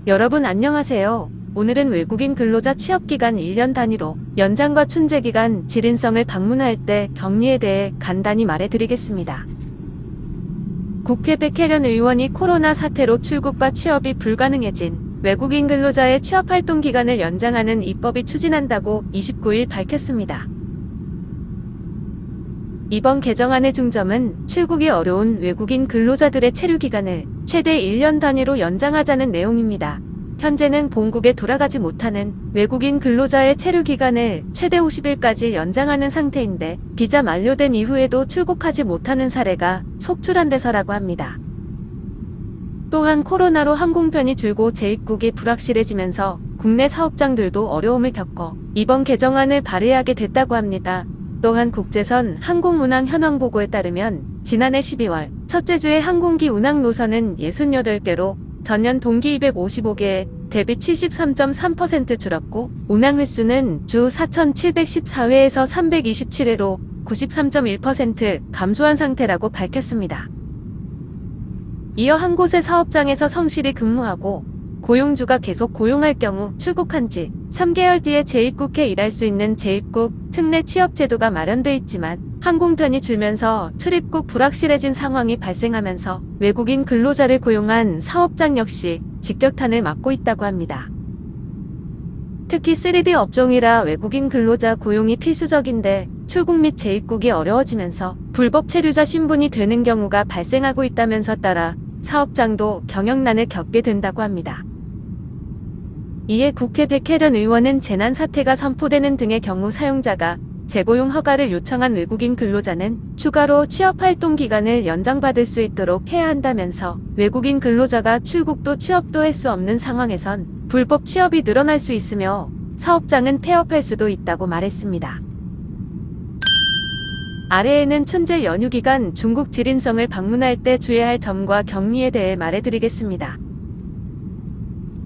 여러분 안녕하세요. 오늘은 외국인 근로자 취업기간 1년 단위로 연장과 춘제기간 지린성을 방문할 때 격리에 대해 간단히 말해드리겠습니다. 국회 백혜련 의원이 코로나 사태로 출국과 취업이 불가능해진 외국인 근로자의 취업활동 기간을 연장하는 입법이 추진한다고 29일 밝혔습니다. 이번 개정안의 중점은 출국이 어려운 외국인 근로자들의 체류기간을 최대 1년 단위로 연장하자는 내용입니다. 현재는 본국에 돌아가지 못하는 외국인 근로자의 체류기간을 최대 50일까지 연장하는 상태인데 비자 만료된 이후에도 출국하지 못하는 사례가 속출한대서라고 합니다. 또한 코로나로 항공편이 줄고 재입국이 불확실해지면서 국내 사업장들도 어려움을 겪어 이번 개정안을 발의하게 됐다고 합니다. 또한 국제선 항공운항 현황 보고에 따르면 지난해 12월 첫째 주의 항공기 운항 노선은 68개로 전년 동기 255개에 대비 73.3% 줄었고 운항 횟수는 주 4,714회에서 327회로 93.1% 감소한 상태라고 밝혔습니다. 이어 한 곳의 사업장에서 성실히 근무하고 고용주가 계속 고용할 경우 출국한 지 3개월 뒤에 재입국해 일할 수 있는 재입국 특례 취업 제도가 마련돼 있지만 항공편이 줄면서 출입국 불확실해진 상황이 발생하면서 외국인 근로자를 고용한 사업장 역시 직격탄을 맞고 있다고 합니다. 특히 3D 업종이라 외국인 근로자 고용이 필수적인데 출국 및 재입국이 어려워지면서 불법 체류자 신분이 되는 경우가 발생하고 있다면서 따라 사업장도 경영난을 겪게 된다고 합니다. 이에 국회 백혜련 의원은 재난 사태가 선포되는 등의 경우 사용자가 재고용 허가를 요청한 외국인 근로자는 추가로 취업활동 기간을 연장받을 수 있도록 해야 한다면서 외국인 근로자가 출국도 취업도 할 수 없는 상황에선 불법 취업이 늘어날 수 있으며 사업장은 폐업할 수도 있다고 말했습니다. 아래에는 춘제 연휴 기간 중국 지린성을 방문할 때 주의해야 할 점과 격리에 대해 말해드리겠습니다.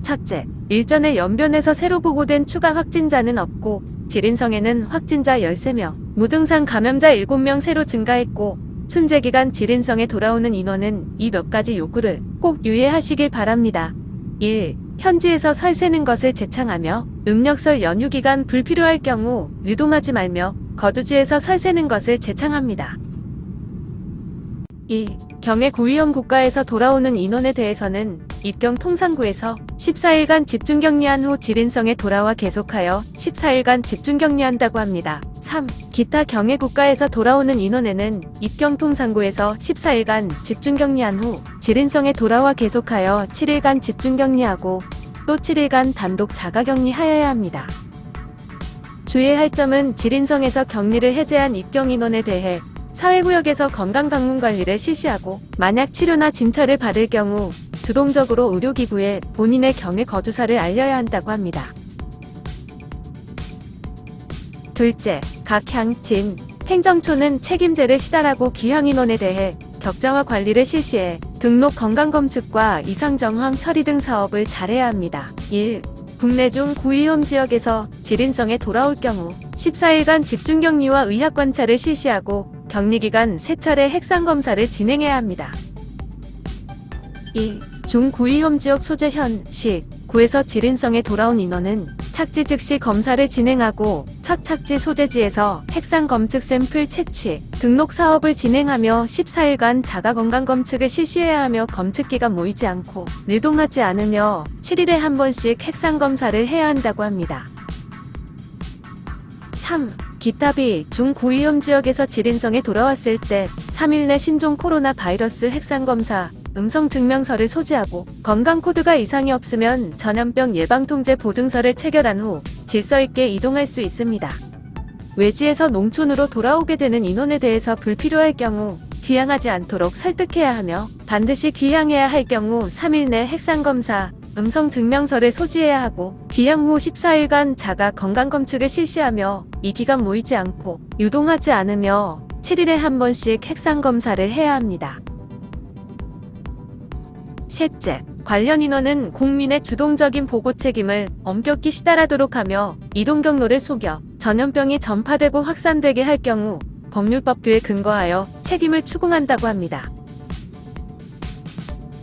첫째, 일전에 연변에서 새로 보고된 추가 확진자는 없고 지린성에는 확진자 13명, 무증상 감염자 7명 새로 증가했고 춘제 기간 지린성에 돌아오는 인원은 이 몇 가지 요구를 꼭 유의하시길 바랍니다. 1. 현지에서 설 세는 것을 제창하며 음력설 연휴 기간 불필요할 경우 유동하지 말며 거주지에서 설 세는 것을 제창합니다. 2. 경해 고위험 국가에서 돌아오는 인원에 대해서는 입경통상구에서 14일간 집중격리한 후 지린성에 돌아와 계속하여 14일간 집중격리한다고 합니다. 3. 기타 경해 국가에서 돌아오는 인원에는 입경통상구에서 14일간 집중격리한 후 지린성에 돌아와 계속하여 7일간 집중격리하고 또 7일간 단독 자가격리하여야 합니다. 주의해야 할 점은 지린성에서 격리를 해제한 입경인원에 대해 사회구역에서 건강방문관리를 실시하고 만약 치료나 진찰을 받을 경우 주동적으로 의료기구에 본인의 경해 거주사를 알려야 한다고 합니다. 둘째, 각 향, 진, 행정처는 책임제를 시달하고 귀향인원에 대해 격자화 관리를 실시해 등록 건강검측과 이상정황 처리 등 사업을 잘해야 합니다. 1. 국내 중 고위험 지역에서 지린성에 돌아올 경우 14일간 집중격리와 의학관찰을 실시하고 격리기간 3차례 핵상검사를 진행해야 합니다. 2. 중고위험 지역 소재 현, 시, 구에서 지린성에 돌아온 인원은 착지 즉시 검사를 진행하고 첫 착지 소재지에서 핵상검측 샘플 채취, 등록 사업을 진행하며 14일간 자가건강검측을 실시해야 하며 검측기가 모이지 않고 유동하지 않으며 7일에 한 번씩 핵상검사를 해야 한다고 합니다. 3. 기타비 중고위험 지역에서 지린성에 돌아왔을 때 3일 내 신종 코로나 바이러스 핵상검사 음성 증명서를 소지하고 건강코드가 이상이 없으면 전염병 예방통제 보증서를 체결한 후 질서있게 이동할 수 있습니다. 외지에서 농촌으로 돌아오게 되는 인원에 대해서 불필요할 경우 귀향하지 않도록 설득해야 하며 반드시 귀향해야 할 경우 3일 내 핵상검사 음성 증명서를 소지해야 하고 귀향 후 14일간 자가 건강검측을 실시하며 이 기간 모이지 않고 유동하지 않으며 7일에 한 번씩 핵상검사를 해야 합니다. 셋째, 관련 인원은 국민의 주동적인 보고 책임을 엄격히 시달하도록 하며 이동 경로를 속여 전염병이 전파되고 확산되게 할 경우 법률법규에 근거하여 책임을 추궁한다고 합니다.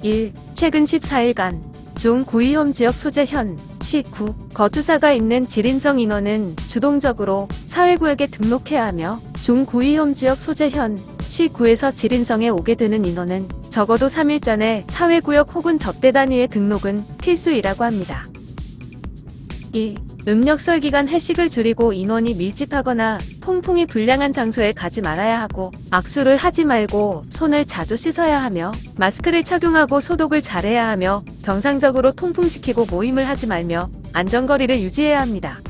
1. 최근 14일간 중고위험 지역 소재 현, 시, 구, 거주사가 있는 지린성 인원은 주동적으로 사회구역에 등록해야 하며 중고위험 지역 소재 현, 시, 구에서 지린성에 오게 되는 인원은 적어도 3일 전에 사회구역 혹은 접대 단위의 등록은 필수이라고 합니다. 2. 음력설 기간 회식을 줄이고 인원이 밀집하거나 통풍이 불량한 장소에 가지 말아야 하고 악수를 하지 말고 손을 자주 씻어야 하며 마스크를 착용하고 소독을 잘해야 하며 정상적으로 통풍시키고 모임을 하지 말며 안전거리를 유지해야 합니다.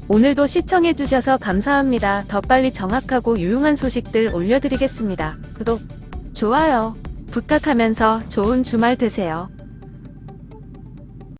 오늘도 시청해주셔서 감사합니다. 더 빨리 정확하고 유용한 소식들 올려드리겠습니다. 구독, 좋아요 부탁하면서 좋은 주말 되세요.